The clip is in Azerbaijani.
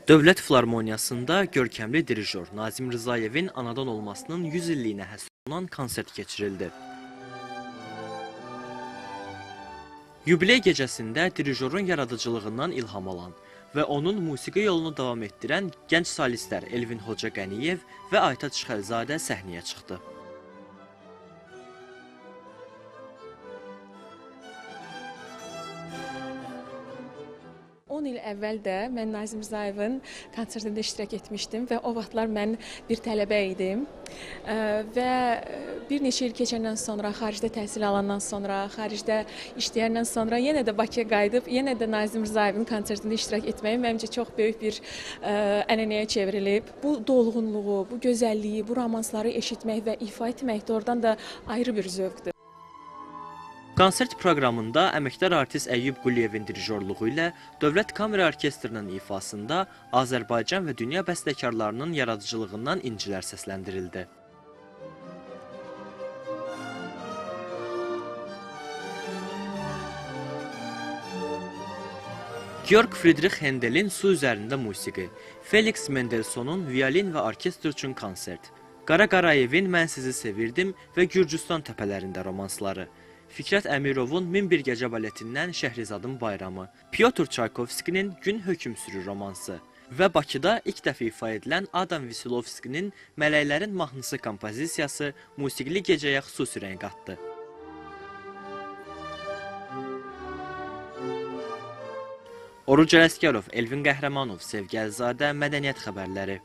Dövlət Filarmoniyasında görkəmli dirijor Nazim Rzayevin anadan olmasının 100 illiyinə həsr olunan konsert keçirildi. Yubiley gecəsində dirijorun yaradıcılığından ilham alan və onun musiqi yolunu davam etdirən gənc solistlər Elvin Hocaqəniyev və Aytaç Xəlzadə səhnəyə çıxdı. 10 il əvvəl də mən Nazim Rzayevin konsertində iştirak etmişdim və o vaxtlar mən bir tələbə idim və bir neçə il keçəndən sonra, xaricdə təhsil alandan sonra, xaricdə işləyəndən sonra yenə də Bakıya qayıdıb, yenə də Nazim Rzayevin konsertində iştirak etməyim məncə çox böyük bir ənənəyə çevrilib. Bu dolğunluğu, bu gözəlliyi, bu romansları eşitmək və ifa etmək də oradan da ayrı bir zövqdür. Konsert proqramında əməkdar artist Əyyub Quliyevin dirijorluğu ilə Dövlət Kamera Orkestrinin ifasında Azərbaycan və dünya bəstəkarlarının yaradıcılığından incilər səsləndirildi. Georg Friedrich Händelin Su üzərində musiqi, Felix Mendelssohn'un violin və orkestr üçün konsert, Qara Qarayevin Mən sizi sevirdim və Gürcüstan təpələrində romansları, Fikrət Əmirovun Min bir gecə baletindən Şəhrizadın bayramı, Pyotr Çaykovskinin Gün hökm sürür romansı və Bakıda ilk dəfə ifa edilən Adam Visilovskinin Mələklərin mahnısı kompozisiyası musiqili gecəyə xüsusi rəng qatdı. Oruc Ələsgərov, Elvin Qəhrəmanov, Sevgi Əlzadə, Mədəniyyət xəbərləri.